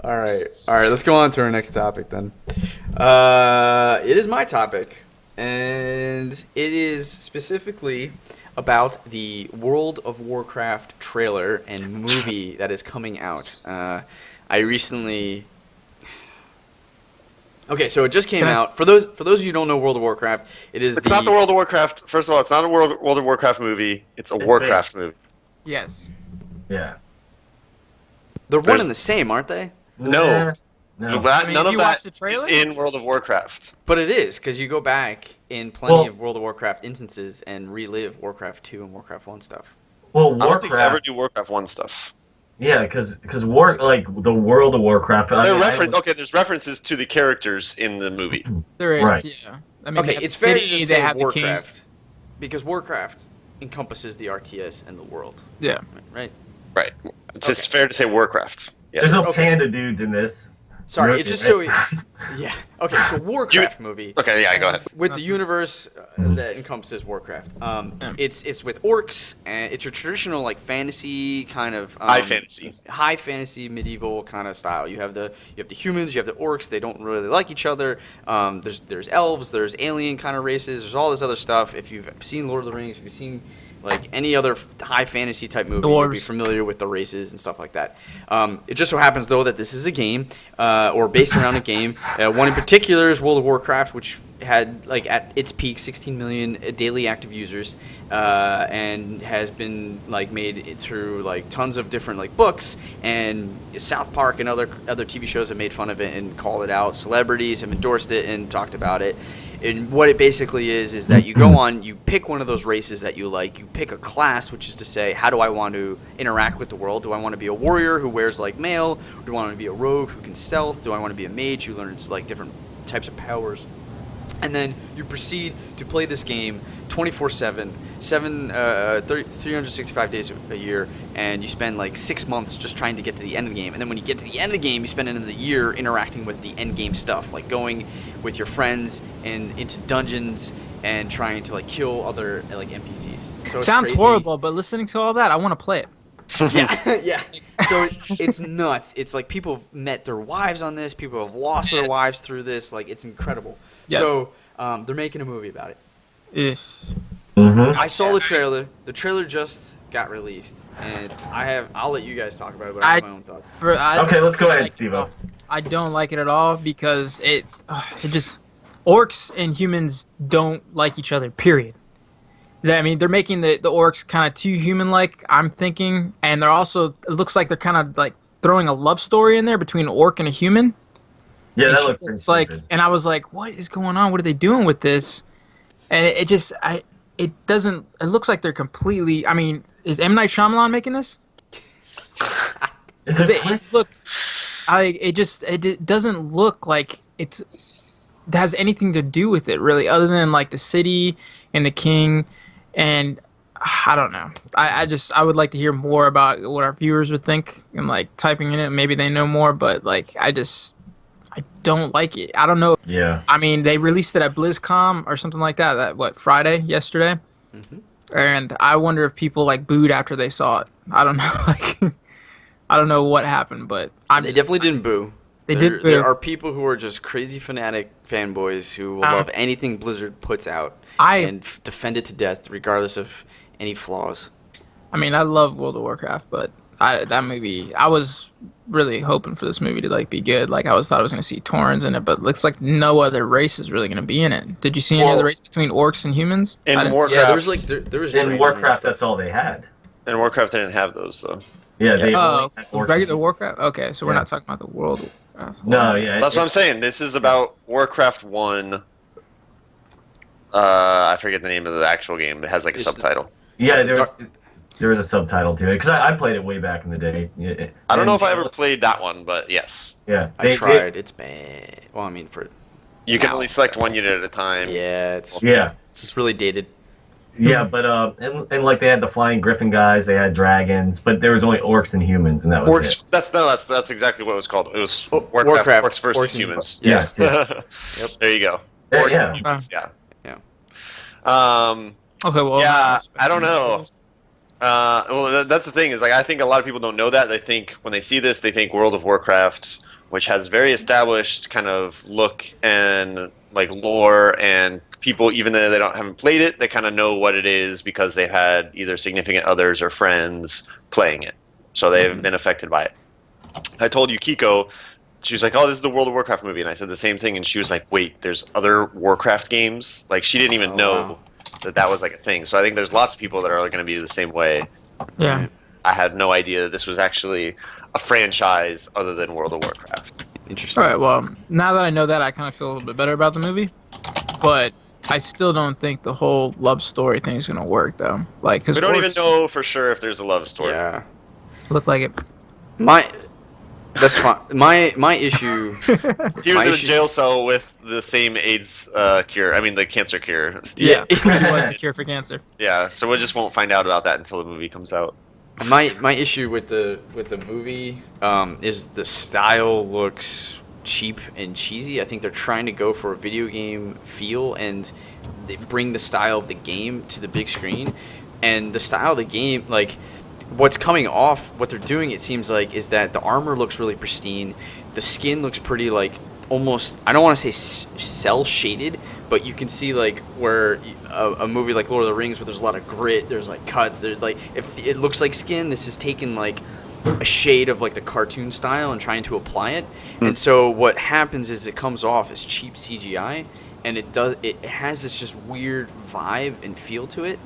All right. Let's go on to our next topic then. It is my topic, and it is specifically about the World of Warcraft trailer and movie that is coming out. I recently. Okay, so it just came out. For those of you who don't know World of Warcraft, it's not the World of Warcraft. First of all, it's not a World of Warcraft movie. It's a Warcraft movie. Yes. Yeah. They're one and the same, aren't they? No. I mean, None of that the trailer? is in World of Warcraft. But it is, because you go back in plenty of World of Warcraft instances and relive Warcraft 2 and Warcraft 1 stuff. Well, I don't think I ever do Warcraft 1 stuff. Yeah, because the World of Warcraft. There's references to the characters in the movie. There is, Right. yeah. I mean, Okay, it's fair to just say have Warcraft, because Warcraft encompasses the RTS and the world. Yeah. Right? Right. It's just fair to say Warcraft. Yes. There's no panda dudes in this. Sorry, it's just so... Yeah. Okay, so Warcraft movie. Okay, yeah, go ahead. With the universe that encompasses Warcraft. It's with orcs, and it's your traditional like fantasy kind of... high fantasy medieval kind of style. You have the humans, you have the orcs. They don't really like each other. There's elves, there's alien kind of races. There's all this other stuff. If you've seen Lord of the Rings, if you've seen like any other high fantasy type movie, you'll be familiar with the races and stuff like that. It just so happens though that this is a game, or based around a game. One in particular is World of Warcraft, which had like at its peak 16 million daily active users, and has been like made through like tons of different like books, and South Park and other TV shows have made fun of it and called it out. Celebrities have endorsed it and talked about it. And what it basically is that you go on, you pick one of those races that you like, you pick a class, which is to say, how do I want to interact with the world? Do I want to be a warrior who wears like mail? Or do I want to be a rogue who can stealth? Do I want to be a mage who learns like different types of powers? And then you proceed to play this game 24/7, 365 days a year, and you spend like 6 months just trying to get to the end of the game. And then when you get to the end of the game, you spend another year interacting with the end game stuff, like going with your friends and into dungeons and trying to like kill other like NPCs. So it's sounds crazy. horrible, but listening to all that, I want to play it. Yeah. So it's nuts. It's like people have met their wives on this. People have lost their wives through this. Like it's incredible. Yes. So they're making a movie about it. Mm-hmm. I saw the trailer. The trailer just got released, and I'll let you guys talk about it, but I have my own thoughts. Okay, let's go ahead, Steve-O. I don't like it at all because it just orcs and humans don't like each other. Period. I mean, they're making the orcs kind of too human-like, I'm thinking, and they're also it looks like they're kind of like throwing a love story in there between an orc and a human. Yeah, and that looks it's like, and I was like, what is going on? What are they doing with this? And it doesn't. It looks like they're completely. I mean, is M. Night Shyamalan making this? It doesn't look like it has anything to do with it really, other than like the city and the king, and I don't know. I would like to hear more about what our viewers would think and like typing in it. Maybe they know more, but like I don't like it. I don't know. Yeah. I mean, they released it at BlizzCon or something like that. Yesterday? Mm-hmm. And I wonder if people like booed after they saw it. I don't know. Like, I don't know what happened, but they definitely didn't boo. Did boo. There are people who are just crazy fanatic fanboys who will love anything Blizzard puts out and defend it to death, regardless of any flaws. I mean, I love World of Warcraft, but that movie, I was really hoping for this movie to like be good. Like I thought I was going to see Taurens in it, but it looks like no other race is really going to be in it. Did you see any other race between orcs and humans? In Warcraft, yeah, there was in Warcraft. That's all they had. In Warcraft, they didn't have those though. Yeah, they regular Warcraft. Okay, so we're not talking about the world. No, yeah, that's what I'm saying. This is about Warcraft 1. I forget the name of the actual game. It has like a subtitle. Yeah, there was a subtitle to it because I played it way back in the day. I don't know if I ever played that one, but yes. Yeah, I tried. It's bad. Well, I mean, you can only select one unit at a time. Yeah, it's really dated. Yeah, but and like they had the flying griffin guys, they had dragons, but there was only orcs and humans, and that was it. That's exactly what it was called. It was Warcraft Orcs versus Humans. Yes. Yep. There you go. Orcs and humans. Yeah. Okay. Well. Yeah, I don't know. Well, that's the thing is like I think a lot of people don't know that. They think when they see this, they think World of Warcraft which has very established kind of look and like lore, and people, even though haven't played it, they kind of know what it is because they've had either significant others or friends playing it, so they've been affected by it. I told Yukiko, she was like, "Oh, this is the World of Warcraft movie," and I said the same thing, and she was like, "Wait, there's other Warcraft games?" Like she didn't even know that was like a thing. So I think there's lots of people that are going to be the same way. Yeah. I had no idea that this was actually a franchise other than World of Warcraft. Interesting. All right. Well, now that I know that, I kind of feel a little bit better about the movie, but I still don't think the whole love story thing is gonna work though. Like, cause we don't even know for sure if there's a love story. Yeah. Look like it. That's fine. My issue. He was in a jail cell with the same AIDS cure. I mean, the cancer cure. Steve. Yeah, he was the cure for cancer. Yeah, so we just won't find out about that until the movie comes out. My issue with the movie is the style looks cheap and cheesy. I think they're trying to go for a video game feel and they bring the style of the game to the big screen. And the style of the game, like, what's coming off, what they're doing, it seems like, is that the armor looks really pristine. The skin looks pretty, like, almost, I don't want to say cell shaded, but you can see, like, where a movie like Lord of the Rings, where there's a lot of grit, there's like cuts, there's like, if it looks like skin, this is taken like a shade of like the cartoon style and trying to apply it. And so what happens is it comes off as cheap CGI, and it has this just weird vibe and feel to it.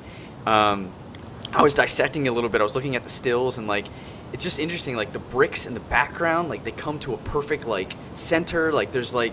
I was dissecting it a little bit. I was looking at the stills, and like, it's just interesting. Like the bricks in the background, like they come to a perfect like center. Like there's like,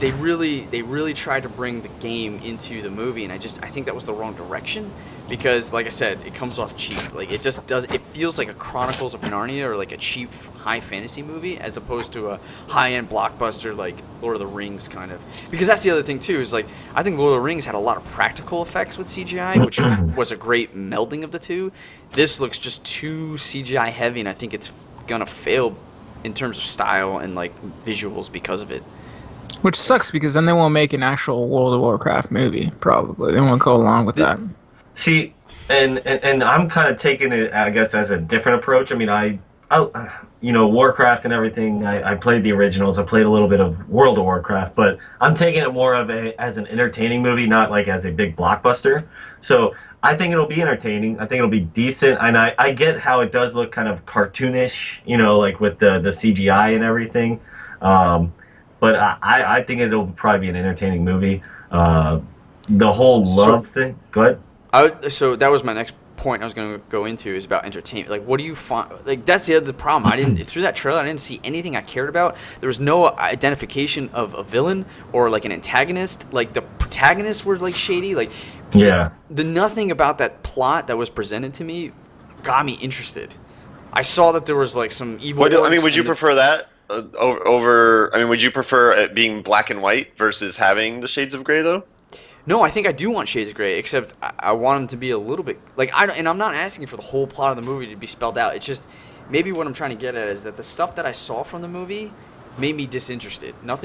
they really tried to bring the game into the movie, and I think that was the wrong direction, because like I said, it comes off cheap. Like it just does. It feels like a Chronicles of Narnia or like a cheap high fantasy movie, as opposed to a high-end blockbuster like Lord of the Rings kind of. Because that's the other thing too, is like, I think Lord of the Rings had a lot of practical effects with CGI, which was a great melding of the two. This looks just too CGI heavy, and I think it's gonna fail in terms of style and like visuals because of it. Which sucks, because then they won't make an actual World of Warcraft movie, probably. They won't go along with that. See, and I'm kind of taking it, I guess, as a different approach. I mean, I Warcraft and everything, I played the originals. I played a little bit of World of Warcraft, but I'm taking it more of as an entertaining movie, not like as a big blockbuster. So I think it'll be entertaining. I think it'll be decent. And I get how it does look kind of cartoonish, like with the CGI and everything. But I think it'll probably be an entertaining movie. The whole love thing. Go ahead. So that was my next point I was going to go into, is about entertainment. Like, what do you find? Like, that's the other problem. Through that trailer, I didn't see anything I cared about. There was no identification of a villain or like an antagonist. Like, the protagonists were like shady. Like, yeah. The nothing about that plot that was presented to me got me interested. I saw that there was like some evil. Would you prefer that? Would you prefer it being black and white versus having the shades of gray, though? No, I think I do want shades of gray, except I want them to be a little bit like, and I'm not asking for the whole plot of the movie to be spelled out. It's just, maybe what I'm trying to get at is that the stuff that I saw from the movie made me disinterested. There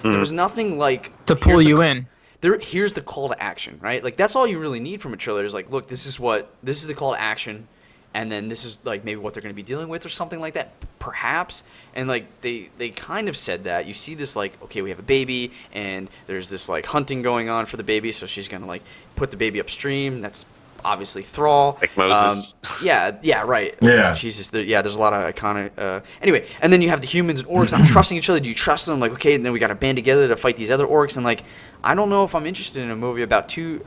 was nothing like to pull you in. Here's the call to action, right? Like, that's all you really need from a trailer, is like, look, this is the call to action. And then this is like maybe what they're going to be dealing with or something like that, perhaps. And like they kind of said that. You see this, like, okay, we have a baby, and there's this like hunting going on for the baby, so she's going to like put the baby upstream. That's obviously Thrall. Like Moses. Yeah, right. Yeah. Jesus. There's a lot of iconic. Anyway, and then you have the humans and orcs not trusting each other. Do you trust them? Like, okay, and then we got to band together to fight these other orcs. And like, I don't know if I'm interested in a movie about two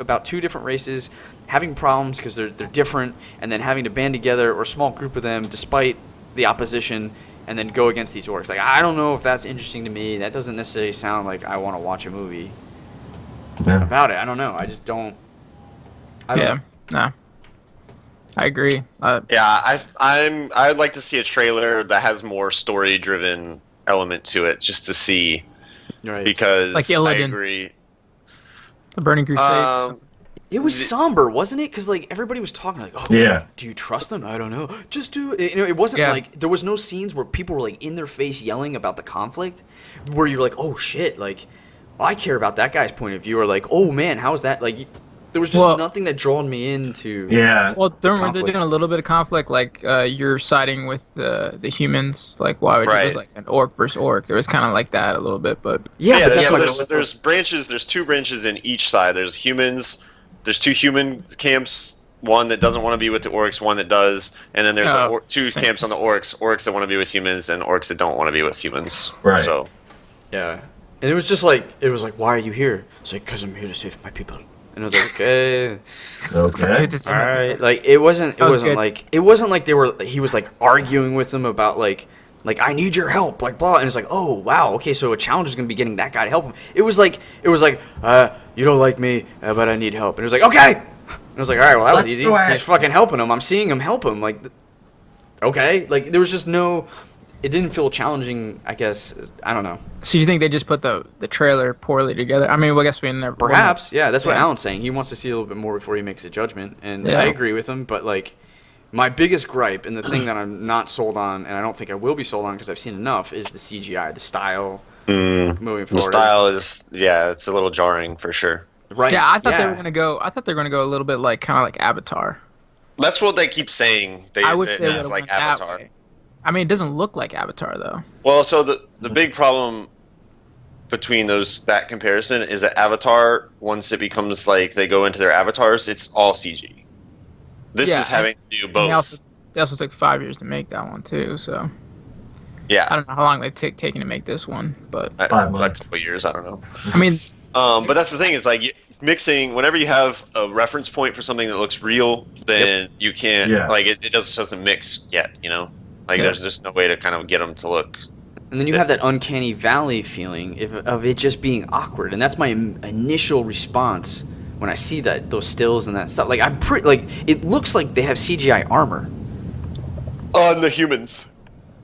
different races having problems because they're different, and then having to band together, or a small group of them, despite the opposition, and then go against these orcs. Like, I don't know if that's interesting to me. That doesn't necessarily sound like I want to watch a movie about it. I don't know. I just don't. I don't know. No, I agree. I'd like to see a trailer that has more story-driven element to it, just to see. Right. Because like Illidan. I agree. The Burning Crusade. It was somber, wasn't it? Because like everybody was talking like, "Oh, yeah. Do you trust them? I don't know. Just do it." It wasn't like, there was no scenes where people were like in their face yelling about the conflict, where you're like, "Oh shit!" Like, I care about that guy's point of view, or like, "Oh man, how is that?" Like, There was just nothing that drawn me into. Yeah. Well, weren't they doing a little bit of conflict? Like you're siding with the humans. Like why would it was like an orc versus orc? There was kind of like that a little bit, but there's branches. There's 2 branches in each side. There's humans. There's 2 human camps. One that doesn't want to be with the orcs, one that does, and then there's 2 camps on the orcs. Orcs that want to be with humans, and orcs that don't want to be with humans. Right. So. Yeah. And it was just like, why are you here? It's like, because I'm here to save my people. And I was like, okay. Okay. All right. Like, it wasn't like he was like arguing with them about like I need your help, like blah. And it's like, oh wow, okay, so a challenge is gonna be getting that guy to help him. It was like, you don't like me, but I need help. And it was like, okay. And I was like, all right, well that was easy. He's fucking helping him. I'm seeing him help him. Like, okay. Like there was just no. It didn't feel challenging. I guess I don't know. So you think they just put the trailer poorly together? I mean, well, I guess we never. Perhaps, yeah. That's what Alan's saying. He wants to see a little bit more before he makes a judgment, and I agree with him. But like, my biggest gripe and the thing that I'm not sold on, and I don't think I will be sold on because I've seen enough, is the CGI, the style. Moving forward, the style is it's a little jarring for sure. Right. Yeah, I thought they were gonna go. I thought they were gonna go a little bit like kind of like Avatar. That's what they keep saying. I wish they would like Avatar. I mean, it doesn't look like Avatar though. Well, so the big problem between that comparison is that Avatar, once it becomes like they go into their avatars, it's all CG. This is having to do both. They also took 5 years to make that one too, so. Yeah. I don't know how long they've taken to make this one, but. 5 months. Like a couple years, I don't know. I mean. But that's the thing is like mixing. Whenever you have a reference point for something that looks real, then you can't like it just doesn't mix yet. You know, like there's just no way to kind of get them to look. And then you have that uncanny valley feeling of it just being awkward, and that's my initial response when I see those stills and that stuff. Like I'm pretty like it looks like they have CGI armor on the humans.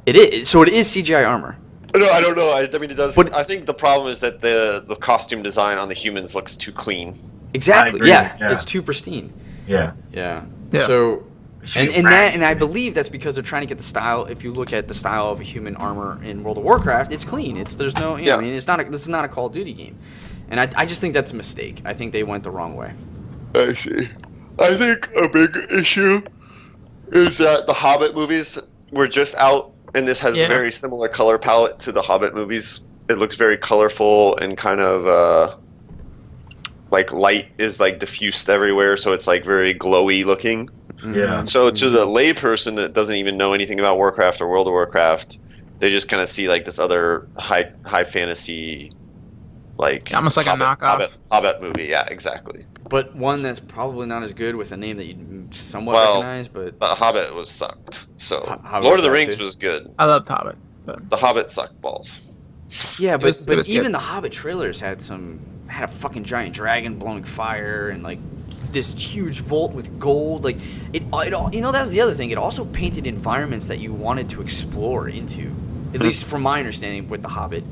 It is so. It is CGI armor. No, I don't know. I mean, it does. But I think the problem is that the costume design on the humans looks too clean. Exactly. Yeah, it's too pristine. Yeah. So. And I believe that's because they're trying to get the style. If you look at the style of a human armor in World of Warcraft, it's clean. There's no. I mean, this is not a Call of Duty game, and I just think that's a mistake. I think they went the wrong way. I see. I think a big issue is that the Hobbit movies were just out, and this has a very similar color palette to the Hobbit movies. It looks very colorful and kind of like light is like diffused everywhere, so it's like very glowy looking. Yeah. So to the layperson that doesn't even know anything about Warcraft or World of Warcraft, they just kind of see like this other high fantasy, like almost like Hobbit, a knockoff Hobbit movie. Yeah, exactly. But one that's probably not as good with a name that you somewhat recognize. But the Hobbit was sucked. So Lord of the Rings was good. I loved Hobbit. But... The Hobbit sucked balls. Yeah, but even the Hobbit trailers had a fucking giant dragon blowing fire and like this huge vault with gold. Like it all, you know, that's the other thing. It also painted environments that you wanted to explore into. At least from my understanding with the Hobbit,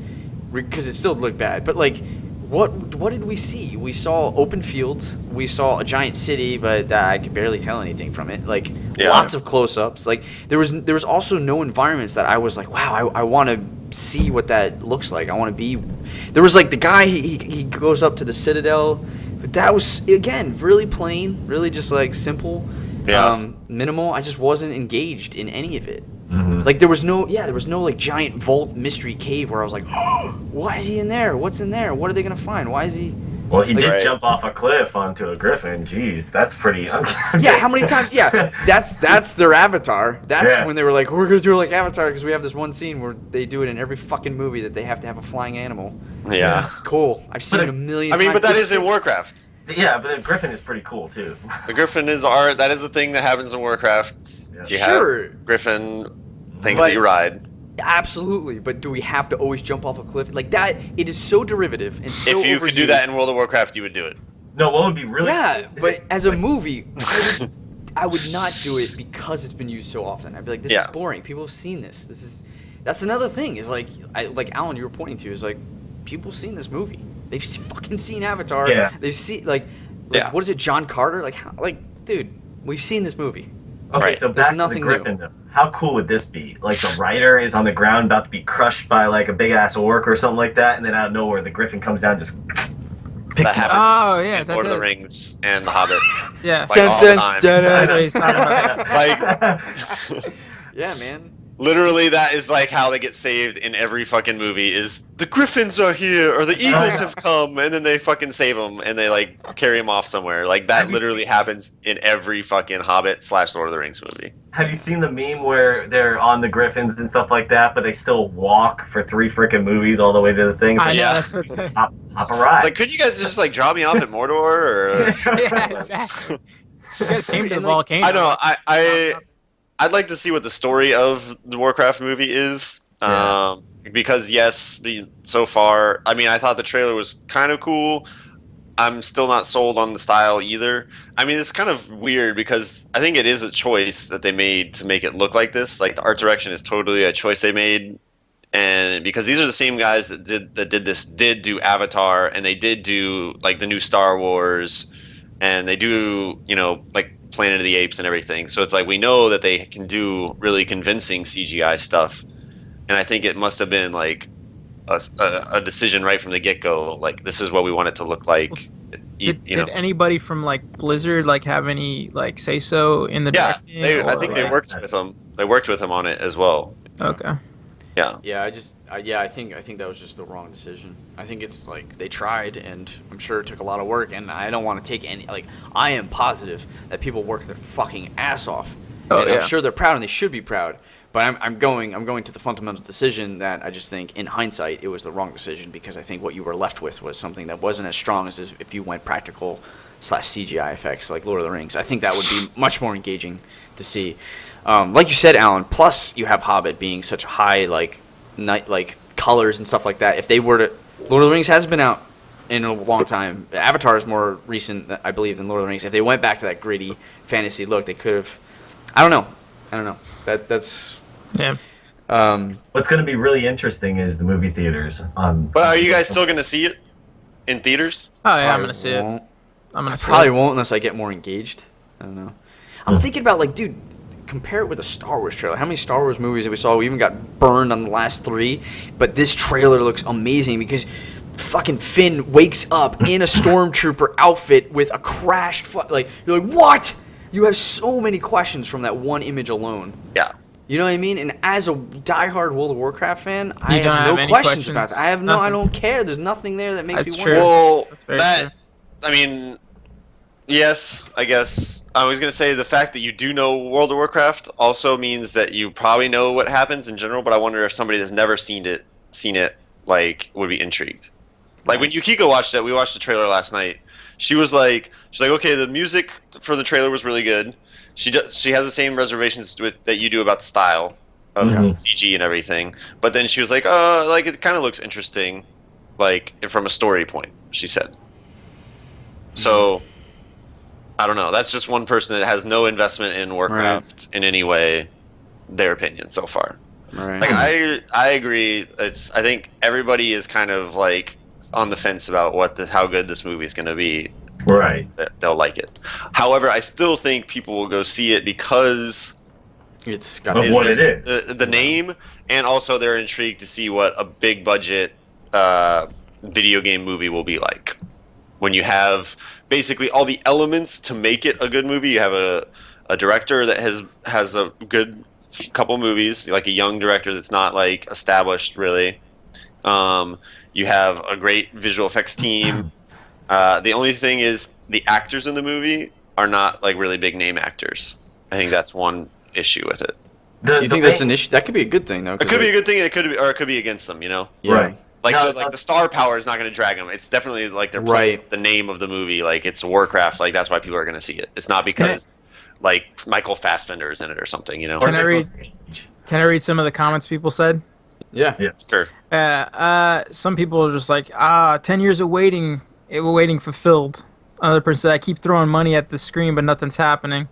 because it still looked bad. But like, what did we see? We saw open fields. We saw a giant city, but I could barely tell anything from it. Like lots of close-ups. Like there was also no environments that I was like, wow, I want to see what that looks like. I want to be. There was like the guy he goes up to the Citadel. But that was, again, really plain, really just, like, simple, minimal. I just wasn't engaged in any of it. Mm-hmm. Like, there was no, like, giant vault mystery cave where I was like, oh, why is he in there? What's in there? What are they going to find? Why is he... Well, he did jump off a cliff onto a griffin. Jeez, that's pretty... Yeah, how many times... Yeah, that's their Avatar. That's when they were like, we're going to do it like Avatar because we have this one scene where they do it in every fucking movie that they have to have a flying animal. Yeah. Cool. I've seen it a million times. I mean, but that is in Warcraft. Yeah, but the griffin is pretty cool, too. The griffin is art. That is the thing that happens in Warcraft. Yeah. You have griffin things that you ride. Absolutely, but do we have to always jump off a cliff like that? It is so derivative and so If you could do that in World of Warcraft, you would do it. No, what would be really but as a movie, I would not do it because it's been used so often. I'd be like, this is boring. People have seen this. That's another thing. Is like Alan, you were pointing to is like people have seen this movie. They've fucking seen Avatar. Yeah. They've seen like what is it, John Carter? Dude, we've seen this movie. Okay, so back to the griffin. How cool would this be? Like the rider is on the ground about to be crushed by like a big ass orc or something like that, and then out of nowhere the griffin comes down just. that happens Oh, yeah, in that Lord of the did. Rings and The Hobbit. Yeah. Like, all the time. That's what he's talking about. Like, Yeah, man. literally, that is like how they get saved in every fucking movie. Is the Griffins are here or the Eagles have come, and then they fucking save them and they like carry them off somewhere. Like that literally happens in every fucking Hobbit / Lord of the Rings movie. Have you seen the meme where they're on the Griffins and stuff like that, but they still walk for 3 freaking movies all the way to the thing? I It's know, Yeah. that's what's like, hop a ride. It's like, could you guys just like drop me off at Mordor? Or Yeah, exactly. You guys came to the And, like, volcano. I know. I'd like to see what the story of the Warcraft movie is. Yeah. Because yes, so far, I mean, I thought the trailer was kind of cool. I'm still not sold on the style either. I mean, it's kind of weird because I think it is a choice that they made to make it look like this. Like the art direction is totally a choice they made, and because these are the same guys that did do Avatar, and they did do like the new Star Wars, and they do like Planet of the Apes and everything. So it's like we know that they can do really convincing CGI stuff, and I think it must have been like a decision right from the get-go, like this is what we want it to look like. Did anybody from like Blizzard like have any like say so in the directing? I think they worked with them. They worked with him on it as well. Okay. Yeah. Yeah, I think that was just the wrong decision. I think it's like they tried, and I'm sure it took a lot of work, and I don't want to take any. Like, I am positive that people work their fucking ass off, and I'm sure they're proud, and they should be proud. But I'm going to the fundamental decision that I just think, in hindsight, it was the wrong decision, because I think what you were left with was something that wasn't as strong as if you went practical / CGI effects like Lord of the Rings. I think that would be much more engaging to see. Like you said, Alan. Plus, you have Hobbit being such high like colors and stuff like that. If they were to, Lord of the Rings has been out in a long time. Avatar is more recent, I believe, than Lord of the Rings. If they went back to that gritty fantasy look, they could have. I don't know. That's. Yeah. What's going to be really interesting is the movie theaters. But are you guys still going to see it in theaters? Oh yeah, I'm gonna see it. I'm gonna see Probably it. won't unless I get more engaged. I don't know. I'm thinking about, like, dude, compare it with a Star Wars trailer. How many Star Wars movies that we saw? We even got burned on the last 3, but this trailer looks amazing because fucking Finn wakes up in a stormtrooper outfit with a crashed like, you're like, what? You have so many questions from that one image alone. Yeah. You know what I mean? And as a diehard World of Warcraft fan, I don't have have no any questions about questions? that. I Nothing. don't care. There's nothing there that makes That's me true. wonder. Well, That's very true. I mean, yes, I guess. I was going to say the fact that you do know World of Warcraft also means that you probably know what happens in general, but I wonder if somebody that's never seen it, like, would be intrigued. Like, when Yukiko watched it, we watched the trailer last night, she's like, okay, the music for the trailer was really good. She has the same reservations that you do about the style of CG and everything, but then she was like, like, it kind of looks interesting, like, from a story point, she said. So, I don't know. That's just one person that has no investment in Warcraft in any way, their opinion so far. Right. Like, I agree. I think everybody is kind of, like, on the fence about how good this movie is going to be. Right. They'll like it. However, I still think people will go see it because It's got Of what it is. the name, and also they're intrigued to see what a big budget video game movie will be like. When you have basically all the elements to make it a good movie, you have a director that has a good couple movies, like a young director that's not like established really. You have a great visual effects team. The only thing is the actors in the movie are not like really big name actors. I think that's one issue with it. You think that's an issue? That could be a good thing, though. It could be a good thing. It could be against them. You know. Yeah. Right. Like, No, so, like the star power is not going to drag them. It's definitely like they're playing the name of the movie. Like it's Warcraft. Like that's why people are going to see it. It's not because like Michael Fassbender is in it or something. You know. Can I read some of the comments people said? Yeah. Sure. Some people are just like, 10 years of waiting, we're waiting fulfilled. Another person said, I keep throwing money at the screen, but nothing's happening.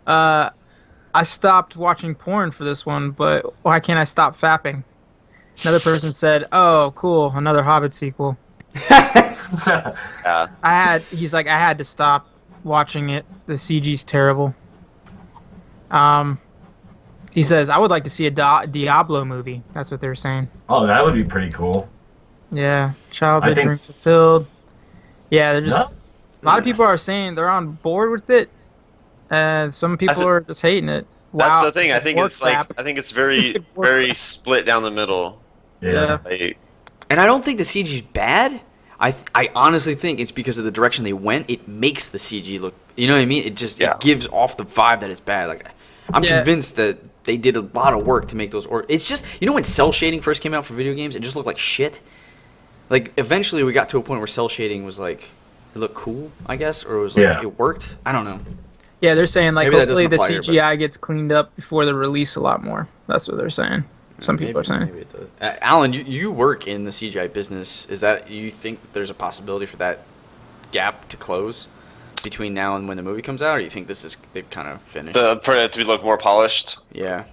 I stopped watching porn for this one, but why can't I stop fapping? Another person said, oh, cool, another Hobbit sequel. He's like, I had to stop watching it. The CG's terrible. He says, I would like to see a Diablo movie. That's what they're saying. Oh, that would be pretty cool. Yeah, childhood I think- dream fulfilled. Yeah, they're just a lot of people are saying they're on board with it, and some people are just hating it. That's Wow, the thing. I think it's like very very split down the middle. Yeah. And I don't think the CG's bad. I honestly think it's because of the direction they went. It makes the CG look. You know what I mean? It just it gives off the vibe that it's bad. Like I'm convinced that they did a lot of work to make those. It's just when cell shading first came out for video games, it just looked like shit. Like eventually we got to a point where cell shading was like it looked cool, I guess, or it was like it worked. I don't know. Yeah, they're saying like Maybe hopefully the CGI gets cleaned up before the release a lot more. That's what they're saying. Some people are saying. Maybe it does. Alan, you work in the CGI business. Is that you think that there's a possibility for that gap to close between now and when the movie comes out, or you think they've kind of finished? For it to look more polished. Yeah.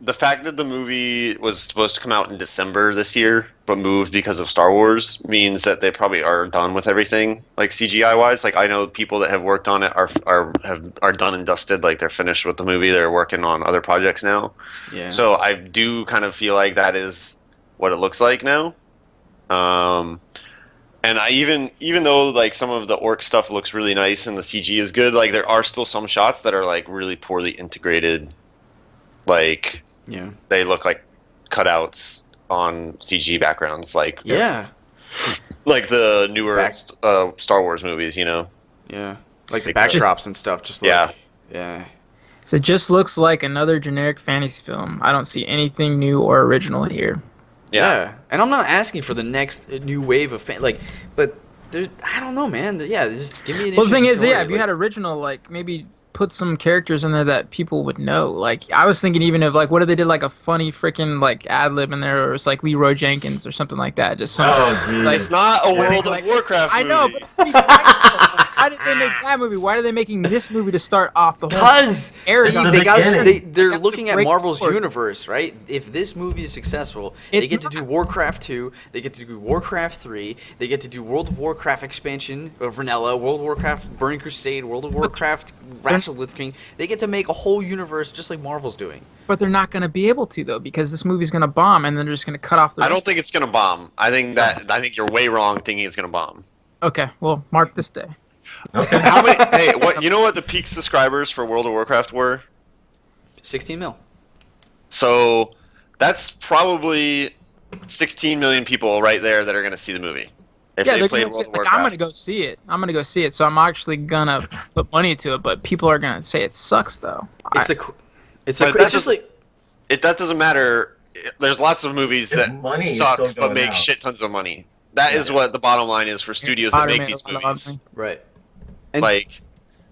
The fact that the movie was supposed to come out in December this year, but moved because of Star Wars, means that they probably are done with everything, like CGI wise. Like I know people that have worked on it are done and dusted. Like they're finished with the movie. They're working on other projects now. Yeah. So I do kind of feel like that is what it looks like now. And I even though like some of the orc stuff looks really nice and the CG is good, like there are still some shots that are like really poorly integrated. Like they look like cutouts on CG backgrounds, like like the newer Star Wars movies, Yeah, like the backdrops and stuff. Just like, So it just looks like another generic fantasy film. I don't see anything new or original here. Yeah, and I'm not asking for the next new wave of but there's I don't know, man. Just give me an. Well, the thing is, story. if you had original, like maybe put some characters in there that people would know. Like I was thinking even of like what if they did like a funny freaking like ad lib in there, or it's like Leroy Jenkins or something like that. Just it's not a World of Warcraft movie. I know, but why did they make that movie? Why are they making this movie to start off the whole? Because they're looking at break Marvel's the universe, right? If this movie is successful, they get to do Warcraft 2, they get to do Warcraft 3, they get to do World of Warcraft expansion of Vanilla, World of Warcraft Burning Crusade, World of Warcraft Ratchet Lich King. They get to make a whole universe just like Marvel's doing. But they're not going to be able to though, because this movie's going to bomb, and then they're just going to cut off the. I don't think it's going to bomb. I think you're way wrong thinking it's going to bomb. Okay, well, mark this day. Okay. How many? Hey, you know what the peak subscribers for World of Warcraft were? 16 mil. So that's probably 16 million people right there that are going to see the movie. If they play World of Warcraft. I'm going to go see it. So I'm actually going to put money into it, but people are going to say it sucks though. That doesn't matter. There's lots of movies that suck but make shit tons of money. That is what the bottom line is for studios that make these movies. Right. And like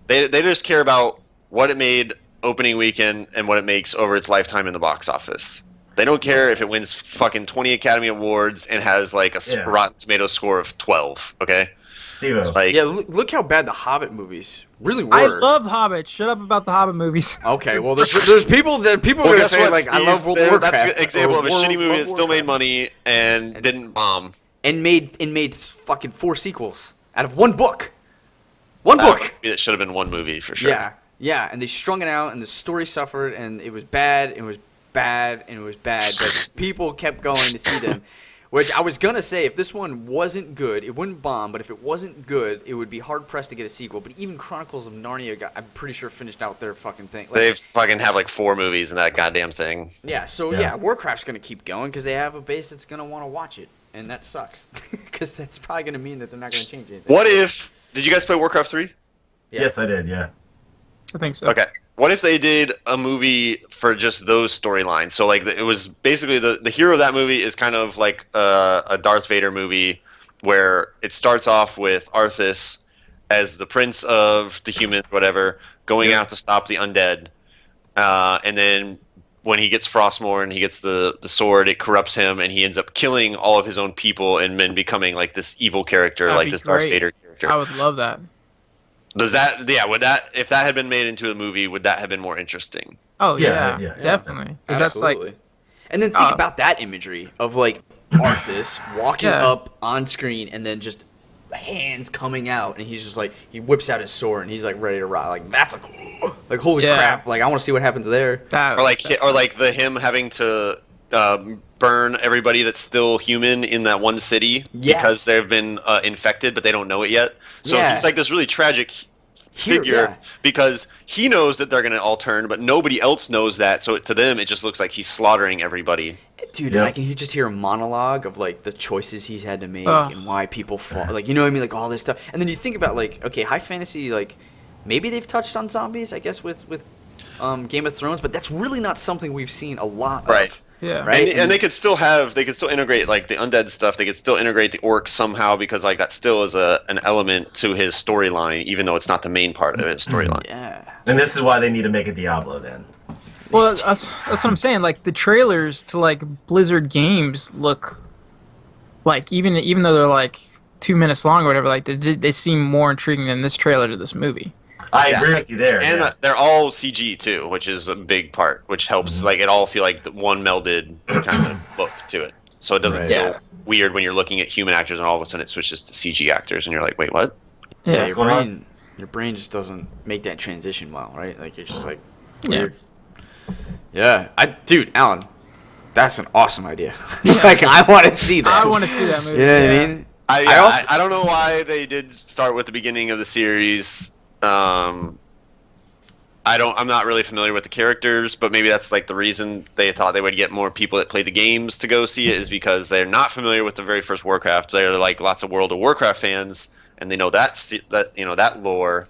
they just care about what it made opening weekend and what it makes over its lifetime in the box office. They don't care if it wins fucking 20 Academy Awards and has like a Rotten Tomatoes score of 12. Okay. Steve-O. Look how bad the Hobbit movies really were. I love Hobbit. Shut up about the Hobbit movies. Okay, well, there's people are going to say like, Steve, I love World of Warcraft. That's an example of a shitty movie that still made money and didn't bomb. And made fucking 4 sequels out of one book. One book. It should have been one movie for sure. Yeah, and they strung it out, and the story suffered, and it was bad, and it was bad, and it was bad, but people kept going to see them. Which I was gonna say, if this one wasn't good, it wouldn't bomb. But if it wasn't good, it would be hard pressed to get a sequel. But even Chronicles of Narnia, I'm pretty sure finished out their fucking thing. They fucking have like 4 movies in that goddamn thing. Yeah, so Warcraft's gonna keep going because they have a base that's gonna want to watch it, and that sucks because that's probably gonna mean that they're not gonna change anything. What if? Did you guys play Warcraft 3? Yeah. Yes, I did. Yeah. I think so. Okay. What if they did a movie for just those storylines? So like it was basically the hero of that movie is kind of like a Darth Vader movie where it starts off with Arthas as the prince of the humans, whatever, going out to stop the undead, and then when he gets Frostmourne and he gets the sword, it corrupts him and he ends up killing all of his own people and then becoming like this evil character, like this Darth Vader character. I would love that. Would that, if that had been made into a movie, would that have been more interesting? Oh yeah, definitely. Because that's like, and then think about that imagery of like Arthas walking up on screen and then just hands coming out, and he's just like he whips out his sword and he's like ready to rock. Like that's holy crap! Like I want to see what happens there. Or like him having to burn everybody that's still human in that one city because they've been infected, but they don't know it yet. So he's like this really tragic figure because he knows that they're going to all turn, but nobody else knows that. So to them, it just looks like he's slaughtering everybody. Dude, and I can just hear a monologue of like the choices he's had to make and why people fall. Like, you know what I mean? Like all this stuff. And then you think about like, okay, high fantasy, like maybe they've touched on zombies, I guess, with Game of Thrones, but that's really not something we've seen a lot of. Yeah. Right. And they could still integrate like the undead stuff. They could still integrate the orcs somehow because like that still is an element to his storyline, even though it's not the main part of his storyline. Yeah. And this is why they need to make a Diablo then. Well, that's what I'm saying. Like the trailers to like Blizzard games look like even though they're like 2 minutes long or whatever, like they seem more intriguing than this trailer to this movie. I agree with you there. And they're all CG too, which is a big part, which helps like it all feel like one melded kind of look to it. So it doesn't feel weird when you're looking at human actors and all of a sudden it switches to CG actors and you're like, wait, what? Yeah, your brain just doesn't make that transition well, right? Like you're just like weird. Yeah. Dude, Alan, that's an awesome idea. Like I want to see that. I want to see that movie. You know what I mean? I don't know why they did start with the beginning of the series. I'm not really familiar with the characters, but maybe that's like the reason they thought they would get more people that play the games to go see it is because they're not familiar with the very first Warcraft. They're like lots of World of Warcraft fans, and they know that lore.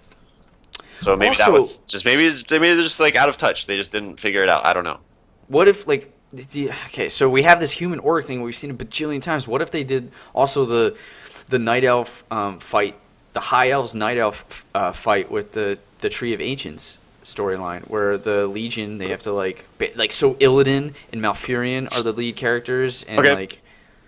So maybe also, that was just maybe they're just like out of touch. They just didn't figure it out. I don't know. What if like okay, so we have this human orc thing we've seen a bajillion times. What if they did also the night elf fight? The High Elves Night Elf fight with the Tree of Ancients storyline, where the Legion they have to like so Illidan and Malfurion are the lead characters, and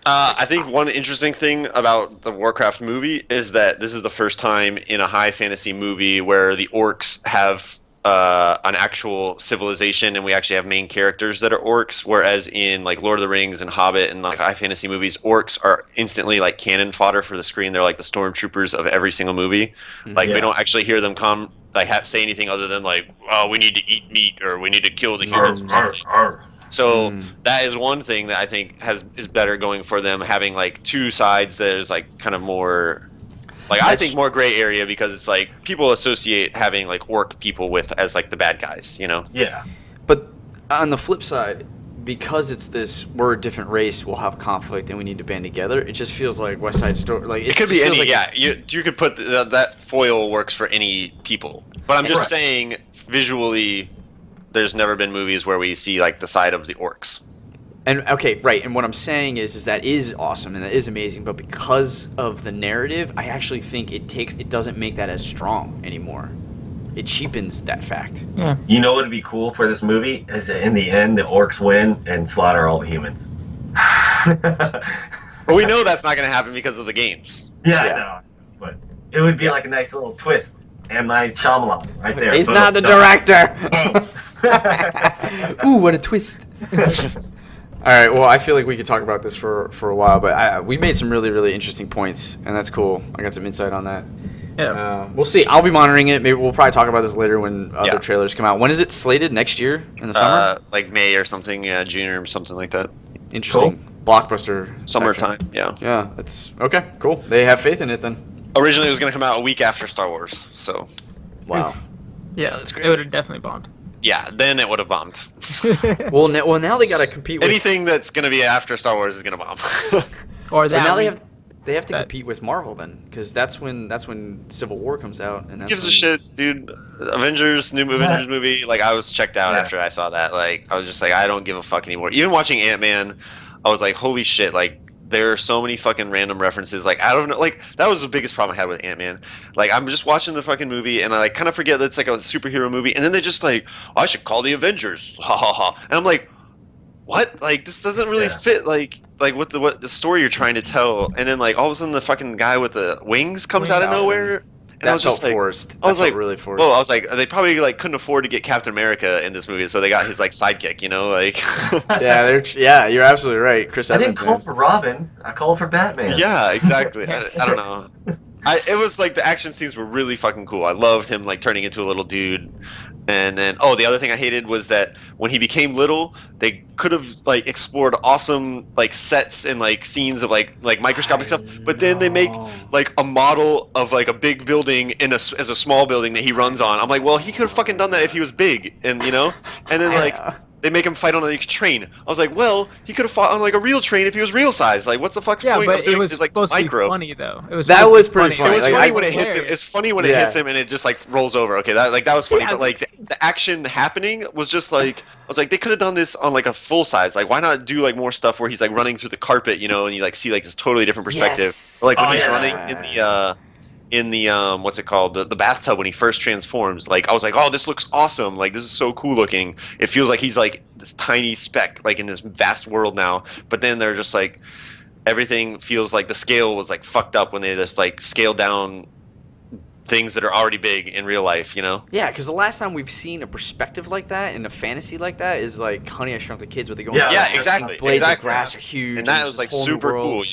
I think one interesting thing about the Warcraft movie is that this is the first time in a high fantasy movie where the orcs have an actual civilization and we actually have main characters that are orcs, whereas in like Lord of the Rings and Hobbit and like high fantasy movies, orcs are instantly like cannon fodder for the screen. They're like the stormtroopers of every single movie. Like we don't actually hear them come say anything other than like, oh, we need to eat meat or we need to kill the humans or something. So that is one thing that I think is better going for them, having like two sides that is like kind of more like I think more gray area, because it's like people associate having like orc people as like the bad guys, you know? Yeah. But on the flip side, because it's this we're a different race, we'll have conflict and we need to band together, it just feels like West Side Story. Like it could be any you could put that foil works for any people. But I'm just saying visually there's never been movies where we see like the side of the orcs. And and what I'm saying is that is awesome and that is amazing, but because of the narrative, I actually think it doesn't make that as strong anymore. It cheapens that fact. Yeah. You know what would be cool for this movie is that in the end the orcs win and slaughter all the humans. But we know that's not going to happen because of the games. Yeah, I know. But it would be like a nice little twist. M. Night Shyamalan right there. He's not the director. Ooh, what a twist. All right, well, I feel like we could talk about this for a while, but we made some really, really interesting points, and that's cool. I got some insight on that. Yeah. We'll see. I'll be monitoring it. Maybe we'll probably talk about this later when other trailers come out. When is it slated? Next year in the summer? Like May or something, June or something like that. Interesting. Cool. Blockbuster. Summertime, section. Yeah, that's okay. Cool. They have faith in it then. Originally, it was going to come out a week after Star Wars, so. Wow. Yeah, that's great. It would have definitely bombed. Yeah, then it would have bombed. well, now they got to compete with anything that's going to be after Star Wars is going to bomb. Or that. Now they have to compete with Marvel then, because that's when Civil War comes out, and that's gives a shit, dude. Avengers movie. Like I was checked out after I saw that. Like I was just like, I don't give a fuck anymore. Even watching Ant-Man, I was like, holy shit, like. There are so many fucking random references. Like, I don't know. Like, that was the biggest problem I had with Ant-Man. Like, I'm just watching the fucking movie, and I like kind of forget that it's like a superhero movie. And then they just like, I should call the Avengers. Ha ha ha. And I'm like, what? Like, this doesn't really fit. Like what the story you're trying to tell. And then like all of a sudden the fucking guy with the wings comes out of nowhere. And that I was felt just like, forced. I was like, really forced. Well, I was like, they probably like couldn't afford to get Captain America in this movie, so they got his like sidekick, you know, like. You're absolutely right, Chris Evans. I didn't call for Robin. I called for Batman. Yeah, exactly. I don't know. It was like the action scenes were really fucking cool. I loved him like turning into a little dude. And then, the other thing I hated was that when he became little, they could have like explored awesome like sets and like scenes of like microscopic stuff. But then they make like a model of like a big building as a small building that he runs on. I'm like, well, he could have fucking done that if he was big, and and then like. They make him fight on a train. I was like, well, he could have fought on like a real train if he was real size. Like, what's the fuck's point? Yeah, but it was like supposed micro. to be funny though. It was pretty funny. It was Like, funny when it hits him. It's funny when it hits him and it just like rolls over. Okay, that was funny. Yeah, but like the action happening was just like I was like, they could have done this on like a full size. Like, why not do like more stuff where he's like running through the carpet, and you like see like this totally different perspective. Yes. Or, like when he's running in the what's it called, the bathtub when he first transforms. Like I was like, oh, this looks awesome, like this is so cool looking. It feels like he's like this tiny speck like in this vast world now. But then they're just like everything feels like the scale was like fucked up when they just like scale down things that are already big in real life. Yeah, because the last time we've seen a perspective like that in a fantasy like that is like Honey, I Shrunk the Kids, where they go exactly blades of grass are huge, and that was like super cool.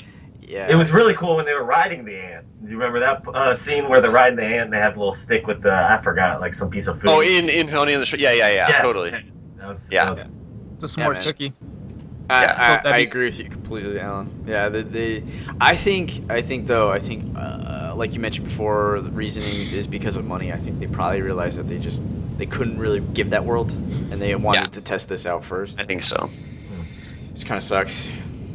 Yeah. It was really cool when they were riding the ant. Do you remember that scene where they're riding the ant and they have a little stick with I forgot, like some piece of food? Oh, in Honey and the Shrunk. Yeah, totally. That was, It's a s'mores cookie. I agree with you completely, Alan. Yeah, I think like you mentioned before, the reasonings is because of money. I think they probably realized that they couldn't really give that world, and they wanted to test this out first. I think so. This kind of sucks.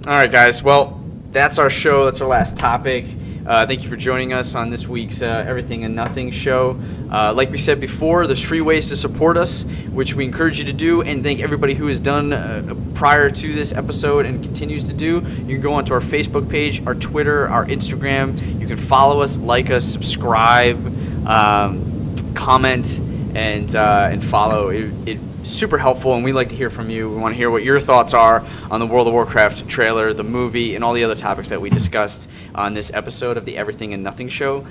All right, guys. Well, that's our show. That's our last topic. Thank you for joining us on this week's Everything and Nothing show. Like we said before, there's free ways to support us, which we encourage you to do, and thank everybody who has done prior to this episode and continues to do. You can go onto our Facebook page, our Twitter, our Instagram. You can follow us, like us, subscribe, comment, and follow. It's super helpful, and we like to hear from you. We want to hear what your thoughts are on the World of Warcraft trailer, the movie, and all the other topics that we discussed on this episode of the Everything and Nothing show.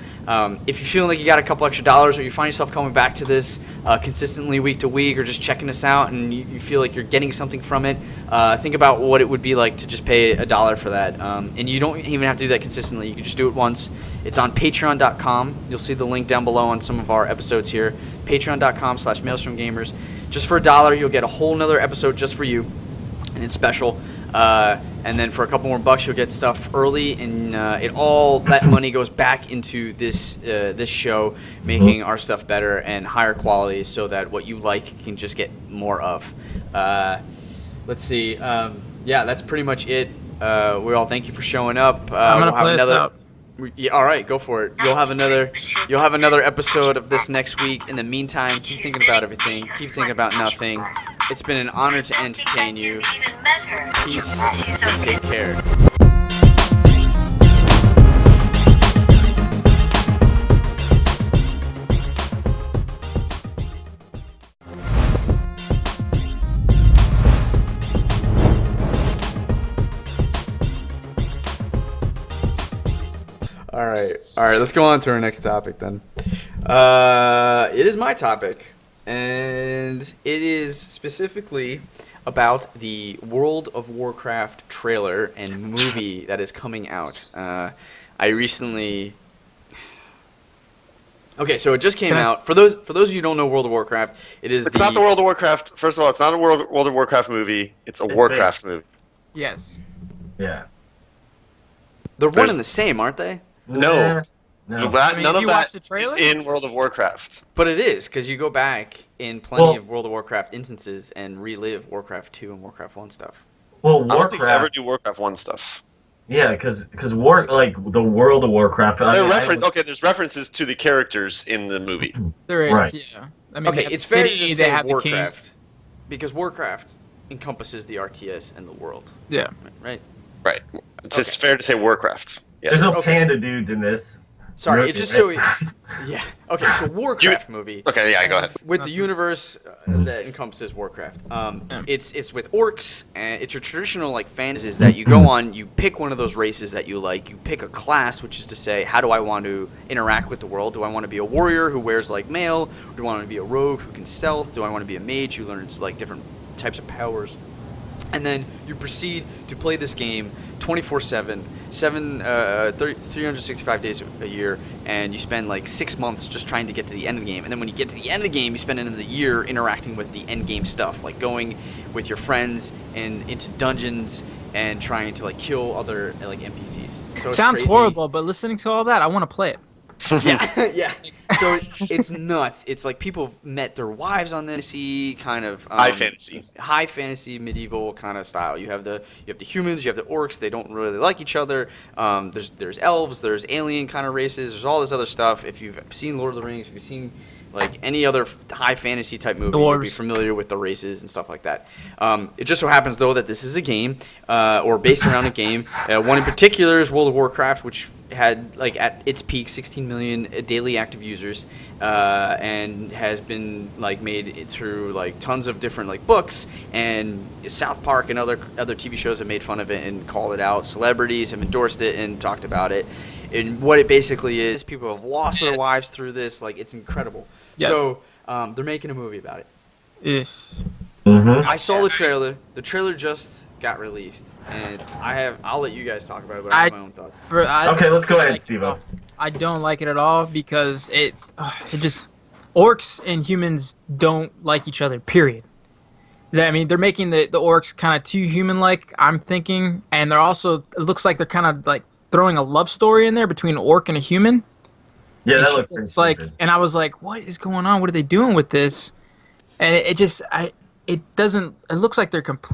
If you're feeling like you got a couple extra dollars, or you find yourself coming back to this consistently week to week, or just checking us out and you feel like you're getting something from it, think about what it would be like to just pay $1 for that. And you don't even have to do that consistently. You can just do it once. It's on patreon.com. You'll see the link down below on some of our episodes here. Patreon.com/Maelstrom Gamers. Just for $1, you'll get a whole nother episode just for you, and it's special. And then for a couple more bucks, you'll get stuff early, and all that money goes back into this show, making our stuff better and higher quality, so that what you like can just get more of. Let's see. That's pretty much it. We all thank you for showing up. I'm gonna play this out. Yeah, all right, go for it. You'll have another episode of this next week. In the meantime, keep thinking about everything. Keep thinking about nothing. It's been an honor to entertain you. Peace and take care. All right, let's go on to our next topic then. It is my topic, and it is specifically about the World of Warcraft trailer and movie that is coming out. I recently... Okay, so it just came out. For those of you who don't know World of Warcraft, it's not the World of Warcraft. First of all, it's not a World of Warcraft movie. It's a Warcraft movie. Yes. Yeah. They're one and the same, aren't they? No. No. None of that is in World of Warcraft. But it is, because you go back in plenty of World of Warcraft instances and relive Warcraft 2 and Warcraft 1 stuff. Well, I don't think I ever do Warcraft 1 stuff. Yeah, because the World of Warcraft. There's references to the characters in the movie. There is, Right. yeah. I mean, Okay, it's fair to just say have Warcraft, because Warcraft encompasses the RTS and the world. Yeah. Right? Right. It's fair to say Warcraft. Yes. There's no panda dudes in this. Sorry, it's just so... Yeah. Okay, so Warcraft movie. Okay, yeah, go ahead. With the universe that encompasses Warcraft. It's with orcs, and it's your traditional like fantasies that you go on, you pick one of those races that you like, you pick a class, which is to say, how do I want to interact with the world? Do I want to be a warrior who wears like mail? Or do I want to be a rogue who can stealth? Do I want to be a mage who learns like different types of powers? And then you proceed to play this game 24/7, 365 days a year, and you spend like 6 months just trying to get to the end of the game. And then when you get to the end of the game, you spend another year interacting with the end game stuff, like going with your friends and into dungeons and trying to like kill other like NPCs. So it's Sounds crazy. horrible, but listening to all that, I want to play it. Yeah, yeah. So it's nuts. It's like people have met their wives on this kind of high fantasy medieval kind of style. You have the humans, you have the orcs. They don't really like each other. There's elves, there's alien kind of races. There's all this other stuff. If you've seen Lord of the Rings, if you've seen like any other high fantasy type movie, you'll be familiar with the races and stuff like that. It just so happens though that this is a game or based around a game. One in particular is World of Warcraft, which had like at its peak 16 million daily active users and has been like made through like tons of different like books, and South Park and other TV shows have made fun of it and called it out. Celebrities have endorsed it and talked about it. And what it basically is, people have lost their wives through this. Like, it's incredible. Yes. So they're making a movie about it. Yes. Mm-hmm. I saw the trailer. The trailer just got released, and I'll let you guys talk about it, but I have my own thoughts. Okay, let's go ahead, Steve-O. I don't like it at all because it just orcs and humans don't like each other. Period. I mean, they're making the orcs kind of too human-like, I'm thinking, and they're also, it looks like they're kind of like throwing a love story in there between an orc and a human. Yeah, and that looks it's like, and I was like, what is going on? What are they doing with this? And it looks like they're completely